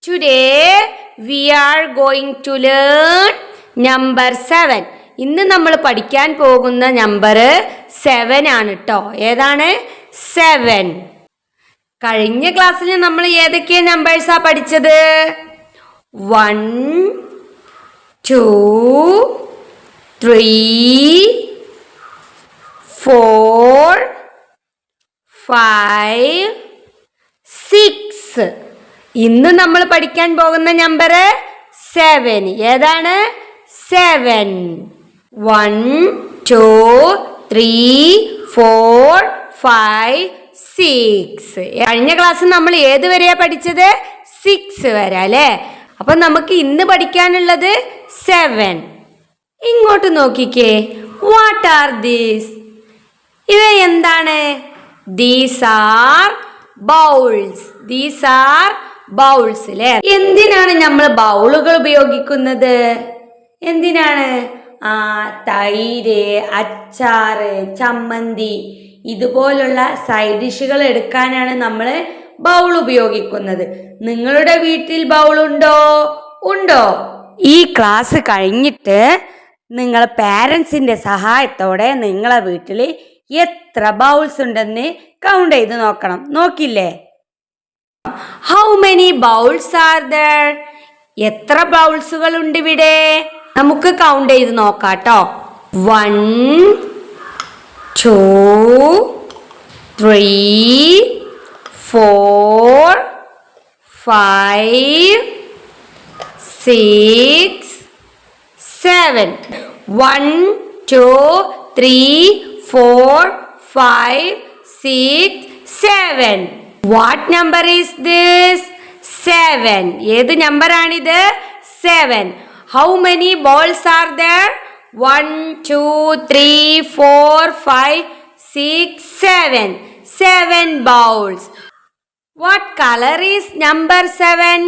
Today we are going to learn number 7. ഇന്ന് നമ്മൾ പഠിക്കാൻ പോകുന്ന നമ്പർ 7 ആണ് ട്ടോ. ഏതാണ്? 7. കഴിഞ്ഞ ക്ലാസ്സിൽ നമ്മൾ ഏതൊക്കെ നമ്പേഴ്സാ പഠിച്ചത്? 1 2 3 4 5 6. ഇന്ന് നമ്മൾ പഠിക്കാൻ പോകുന്ന നമ്പർ 7. ഏതാണ്? 7. 1 2 3 4 5 6. കഴിഞ്ഞ ക്ലാസ്സിൽ നമ്മൾ ഏത് വരെയാ പഠിച്ചത്? 6 വരെ അല്ലേ? അപ്പൊ നമുക്ക് ഇന്ന് പഠിക്കാനുള്ളത് 7. ഇങ്ങോട്ട് നോക്കിക്കേ. What are these? ഇവ എന്താണ്? These are bowls. These are bowls അല്ലേ? എന്തിനാണ് നമ്മൾ ബൗളുകൾ ഉപയോഗിക്കുന്നത്? എന്തിനാണ്? തൈര്, അച്ചാറ്, ചമ്മന്തി ഇതുപോലുള്ള സൈഡ് ഡിഷുകൾ എടുക്കാനാണ് നമ്മൾ ബൗൾ ഉപയോഗിക്കുന്നത്. നിങ്ങളുടെ വീട്ടിൽ ബൗൾ ഉണ്ടോ? ഉണ്ടോ? ഈ ക്ലാസ് കഴിഞ്ഞിട്ട് നിങ്ങൾ പാരൻസിന്റെ സഹായത്തോടെ നിങ്ങളെ വീട്ടിൽ എത്ര ബൗൾസ് ഉണ്ടെന്ന് കൗണ്ട് ചെയ്ത് നോക്കണം. നോക്കില്ലേ? How many bowls are there? എത്ര ബൗൾസുകൾ ഉണ്ട് ഇവിടെ? നമുക്ക് കൗണ്ട് ചെയ്ത് നോക്കാട്ടോ. 1 2 3 4 5 6 7. 1 2 3 4 5 6 7. What number is this? 7. ഏത് നമ്പർ ആണിത്? 7. How many balls are there? 1 2 3 4 5 6 7. 7 balls. What color is number 7?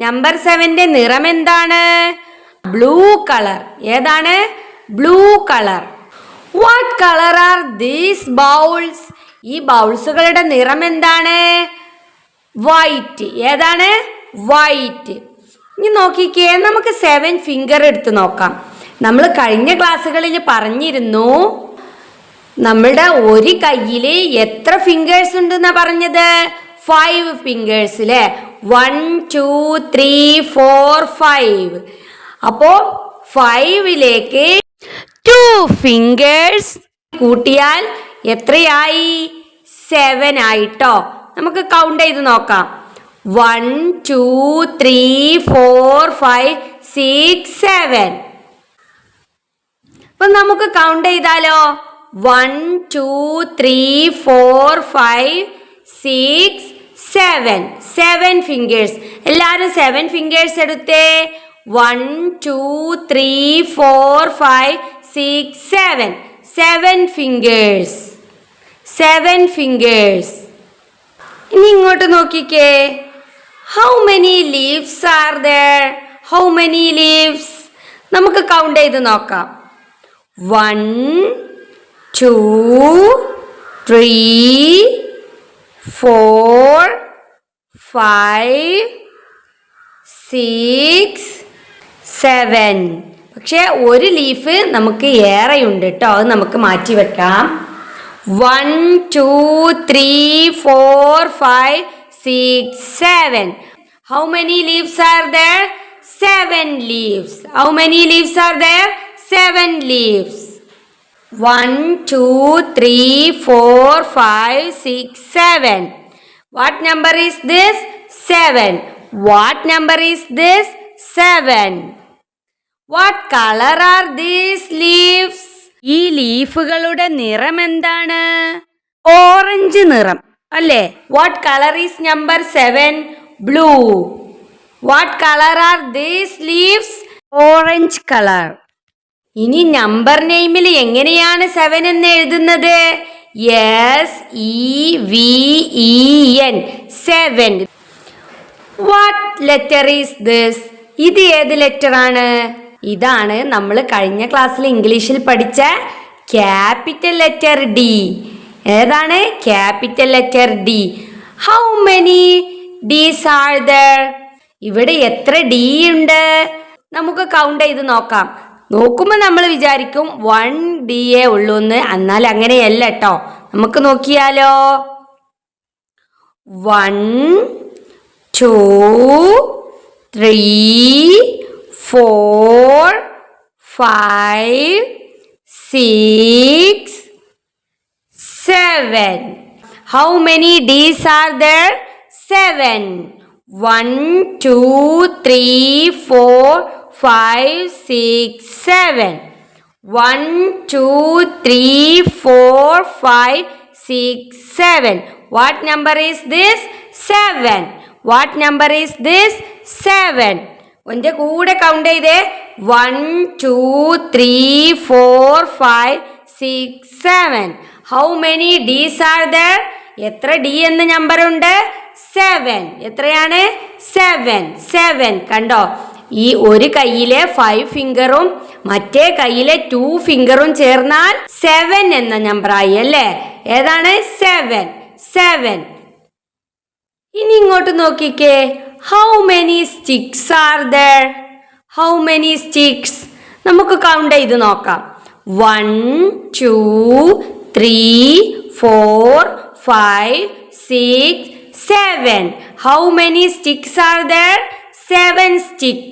Number 7ന്റെ നിറം എന്താണ്? Blue colour. ഏതാണ്? Blue colour. What color are these bowls? ഈ ബൗൾസുകളുടെ നിറം എന്താണ്? വൈറ്റ്. ഏതാണ്? വൈറ്റ്. ഇനി നോക്കിക്കേ, നമുക്ക് 7 ഫിംഗർ എടുത്ത് നോക്കാം. നമ്മൾ കഴിഞ്ഞ ക്ലാസ്സുകളിൽ പറഞ്ഞിരുന്നു നമ്മളുടെ ഒരു കയ്യിൽ എത്ര ഫിംഗേഴ്സ് ഉണ്ടെന്നാ പറഞ്ഞത്? 5 ഫിംഗേഴ്സ് അല്ലേ? 1 2 3 4 5. അപ്പോ 5ലേക്ക് 2 ഫിംഗേഴ്സ് കൂട്ടിയാൽ എത്രയായി? 7 ആയിട്ടോ. നമുക്ക് കൗണ്ട് ചെയ്ത് നോക്കാം. 1 2 3 4 5 6 7. അപ്പൊ നമുക്ക് കൗണ്ട് ചെയ്താലോ? 1 2 3 4 5 6 7. 7 ഫിംഗേഴ്സ്. എല്ലാരും 7 ഫിംഗേഴ്സ് എടുത്തേ. 1 2 3 4 5 6 7. 7 ഫിംഗേഴ്സ്. 7 ഫിംഗേഴ്സ്. ഇനി ഇങ്ങോട്ട് നോക്കിക്കേ. How many leaves are there? How many leaves? നമുക്ക് കൗണ്ട് ചെയ്ത് നോക്കാം. 1 2 3 4 5 6 7. പക്ഷെ ഒരു ലീഫ് നമുക്ക് ഏറെയുണ്ട് കേട്ടോ. അത് നമുക്ക് മാറ്റി വെക്കാം. 1 2 3 4 5 6 7. How many leaves are there? 7 leaves. How many leaves are there? 7 leaves. 1 2 3 4 5 6 7. What number is this? 7. What number is this? 7. What color are these leaves? ഈ ലീഫുകളുടെ നിറം എന്താണ്? ഓറഞ്ച് നിറം അല്ലേ? What color is number 7? Blue. What color are these leaves? Orange color. ഇനി number നെയിമിൽ എങ്ങനെയാണ് 7 എന്ന് എഴുതുന്നത്? SEVEN. 7. What letter is this? ഇത് ഏത് ലെറ്റർ ആണ്? ഇതാണ് നമ്മൾ കഴിഞ്ഞ ക്ലാസ്സിൽ ഇംഗ്ലീഷിൽ പഠിച്ച ക്യാപിറ്റൽ ലെറ്റർ ഡി. ഏതാണ്? Capital letter D. How many Ds are there? ഇവിടെ എത്ര ഡി ഉണ്ട്? നമുക്ക് കൗണ്ട് ചെയ്ത് നോക്കാം. നോക്കുമ്പോൾ നമ്മൾ വിചാരിക്കും 1 ഡി ഉള്ളൂ എന്ന്. എന്നാൽ അങ്ങനെയല്ല കേട്ടോ. നമുക്ക് നോക്കിയാലോ. 1 2 3 4 5 6 7. How many D's are there? 7. 1 2 3 4 5 6 7. 1 2 3 4 5 6 7. What number is this? 7. What number is this? 7. ഒന്റെ കൂടെ കൗണ്ട് ചെയ്തേ. 1 2 3 4 5 6 7. How many D's are there? എത്ര ഡി എന്ന നമ്പർ ഉണ്ട്? 7. എത്രയാണ്? 7. കണ്ടോ, ഈ ഒരു കയ്യിലെ 5 ഫിംഗറും മറ്റേ കയ്യിലെ 2 ഫിംഗറും ചേർന്നാൽ 7 എന്ന നമ്പറായി അല്ലേ? ഏതാണ്? 7. ഇനി ഇങ്ങോട്ട് നോക്കിക്കേ. How many sticks are there? How many sticks? നമുക്ക് കൗണ്ട് ചെയ്ത് നോക്കാം. 1 2 3 4 5 6 7. How many sticks are there? 7 stick.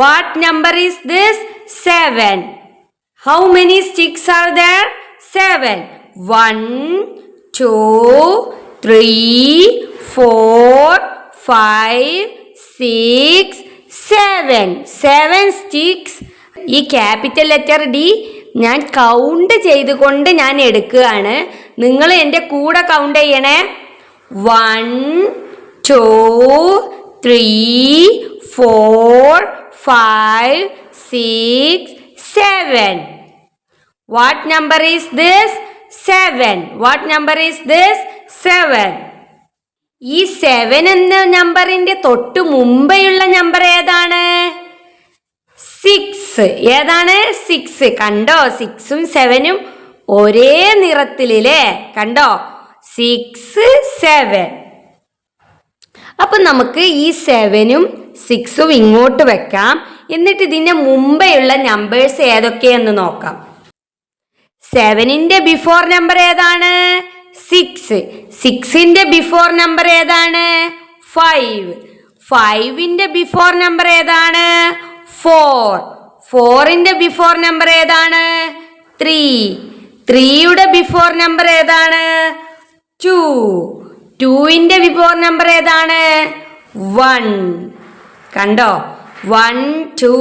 What number is this? 7. How many sticks are there? 7. 1 2 3 4 5 6 7. 7 sticks. ഈ ക്യാപിറ്റൽ ലെറ്റർ ഡി ഞാൻ കൗണ്ട് ചെയ്തുകൊണ്ട് ഞാൻ എടുക്കുകയാണ്. നിങ്ങൾ എൻ്റെ കൂടെ കൗണ്ട് ചെയ്യണേ. 1 2 3 4 5 6 7. What number is this? 7. What number is this? 7. ഈ 7 എന്ന നമ്പറിന്റെ തൊട്ട് മുമ്പെയുള്ള നമ്പർ ഏതാണ്? 6. ഏതാണ്? 6. കണ്ടോ, 6ഉം 7ഉം ഒരേ നിറത്തിലല്ലേ? കണ്ടോ, 6 7. അപ്പൊ നമുക്ക് ഈ 7ഉം 6ഉം ഇങ്ങോട്ട് വെക്കാം. എന്നിട്ട് ഇതിന്റെ മുമ്പെയുള്ള നമ്പേഴ്സ് ഏതൊക്കെയെന്ന് നോക്കാം. 7ന്റെ ബിഫോർ നമ്പർ ഏതാണ്? 6. 6ന്റെ ബിഫോർ നമ്പർ ഏതാണ്? 5. 5ന്റെ ബിഫോർ നമ്പർ ഏതാണ്? 4. 4ന്റെ ബിഫോർ നമ്പർ ഏതാണ്? 3. 3യുടെ ബിഫോർ നമ്പർ ഏതാണ്? 2. 2ന്റെ ബിഫോർ നമ്പർ ഏതാണ്? 1. കണ്ടോ, 1 2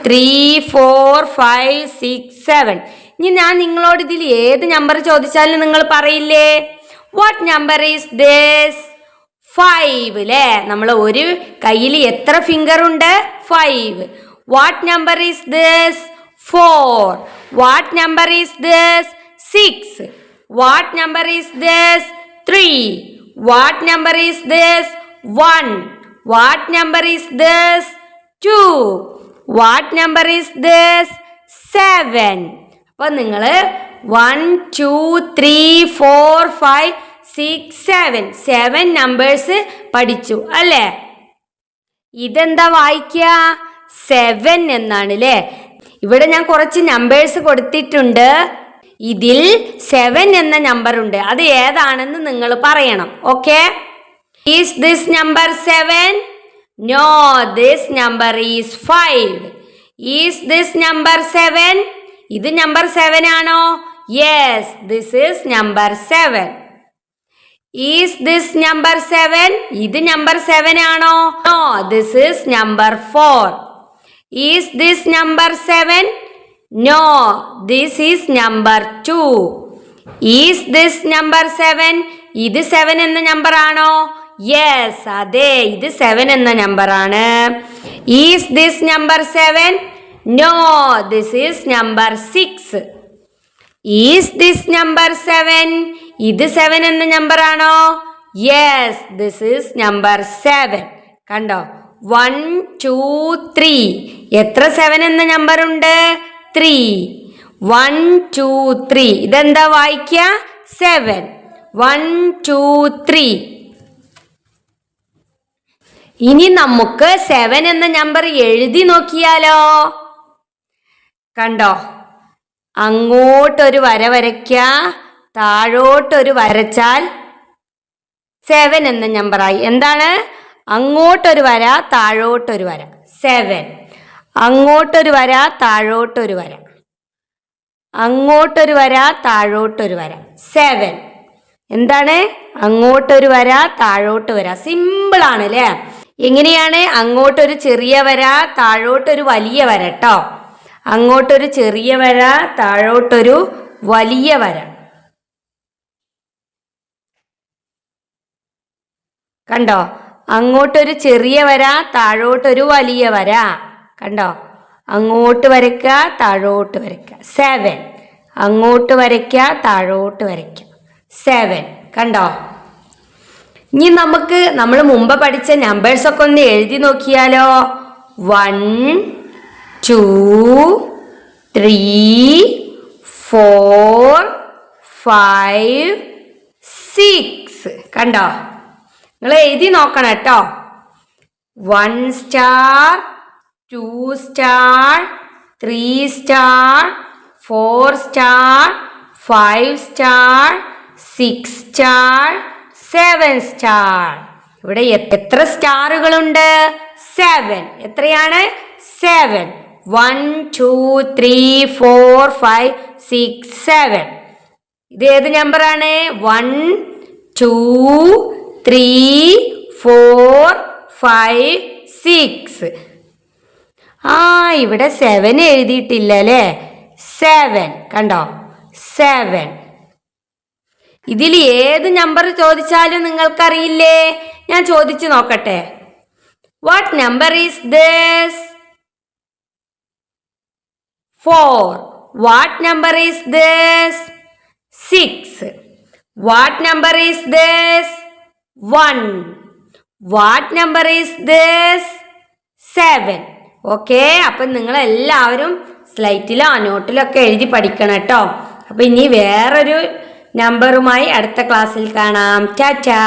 3 4 5 6 7. ഇനി ഞാൻ നിങ്ങളോട് ഇതിൽ ഏത് നമ്പർ ചോദിച്ചാലും നിങ്ങൾ പറയില്ലേ? What number is this? 5 അല്ലേ? നമ്മൾ ഒരു കയ്യിൽ എത്ര ഫിംഗർ ഉണ്ട്? 5. What number is this? 4. What number is this? 6. What number is this? 3. What number is this? 1. What number is this? 2. What number is this? 7. അപ്പൊ നിങ്ങൾ 1 2 3 4 5 6 7 7 നമ്പേഴ്സ് പഠിച്ചു അല്ലേ? ഇതെന്താ വായിക്കുക? 7 എന്നാണ് അല്ലേ? ഇവിടെ ഞാൻ കുറച്ച് നമ്പേഴ്സ് കൊടുത്തിട്ടുണ്ട്. ഇതിൽ 7 എന്ന നമ്പർ ഉണ്ട്. അത് ഏതാണെന്ന് നിങ്ങൾ പറയണം. Okay? Is this number 7? No, this number is 5. Is this number 7? ഇത് നമ്പർ 7 ആണോ? Yes, this is number 7. Is this number 7? ഇത് നമ്പർ 7 ആണോ? No, this is number 4. Is this number 7? No, this is number 2. Is this number 7? ഇത് 7 എന്ന number ആണോ? Yes, അതെ, ഇത് 7 എന്ന നമ്പർ ആണ്. Is this number 7? No, this is number 6. Is this number 7? ഇത് 7 എന്ന നമ്പർ ആണോ? Yes, this is number 7. കണ്ടോ, 1 2 3. എത്ര 7 എന്ന നമ്പർ ഉണ്ട്? 3. 1 2 3. ഇതെന്താ വായിക്കുക? 7. 1 2 3. ഇനി നമുക്ക് 7 എന്ന നമ്പർ എഴുതി നോക്കിയാലോ? കണ്ടോ, അങ്ങോട്ടൊരു വര വരയ്ക്ക, താഴോട്ടൊരു വരച്ചാൽ 7 എന്ന നമ്പറായി. എന്താണ്? അങ്ങോട്ടൊരു വര, താഴോട്ടൊരു വര, 7. അങ്ങോട്ടൊരു വര, താഴോട്ടൊരു വര, അങ്ങോട്ടൊരു വര, താഴോട്ടൊരു വര, 7. എന്താണ്? അങ്ങോട്ടൊരു വര, താഴോട്ട് വര. സിമ്പിൾ ആണ് അല്ലേ? എങ്ങനെയാണ്? അങ്ങോട്ടൊരു ചെറിയ വര, താഴോട്ടൊരു വലിയ വര കേട്ടോ. അങ്ങോട്ടൊരു ചെറിയ വര, താഴോട്ടൊരു വലിയ വര. കണ്ടോ? അങ്ങോട്ടൊരു ചെറിയ വര, താഴോട്ടൊരു വലിയ വര. കണ്ടോ? അങ്ങോട്ട് വരയ്ക്ക, താഴോട്ട് വരയ്ക്ക, 7. അങ്ങോട്ട് വരയ്ക്ക, താഴോട്ട് വരയ്ക്ക, 7. കണ്ടോ? ഇനി നമ്മൾ മുമ്പ് പഠിച്ച നമ്പേഴ്സ് ഒക്കെ ഒന്ന് എഴുതി നോക്കിയാലോ? 1 2 3 4 5 6. കണ്ടോ? നിങ്ങൾ എഴുതി നോക്കണം കേട്ടോ. 1 star, 2 star, 3 star, 4 star, 5 star, 6 star, 7 star. ഇവിടെ എത്ര സ്റ്റാറുകളുണ്ട്? 7. എത്രയാണ്? 7. 1 2 3 4 5 6 7. ഇത് ഏത് നമ്പറാണ്? 1 2 3 4 5 6. ഇവിടെ 7 എഴുതിയിട്ടില്ല അല്ലേ? 7. കണ്ടോ? 7. ഇതിൽ ഏത് നമ്പർ ചോദിച്ചാലും നിങ്ങൾക്കറിയില്ലേ? ഞാൻ ചോദിച്ചു നോക്കട്ടെ. What number is this? 4. What number is this? 6. What number is this? 1. What number is this? 7. Okay, അപ്പം നിങ്ങൾ എല്ലാവരും സ്ലൈറ്റിലോ നോട്ടിലോ ഒക്കെ എഴുതി പഠിക്കണം കേട്ടോ. അപ്പം ഇനി വേറൊരു നമ്പറുമായി അടുത്ത ക്ലാസ്സിൽ കാണാം. ടാറ്റാ.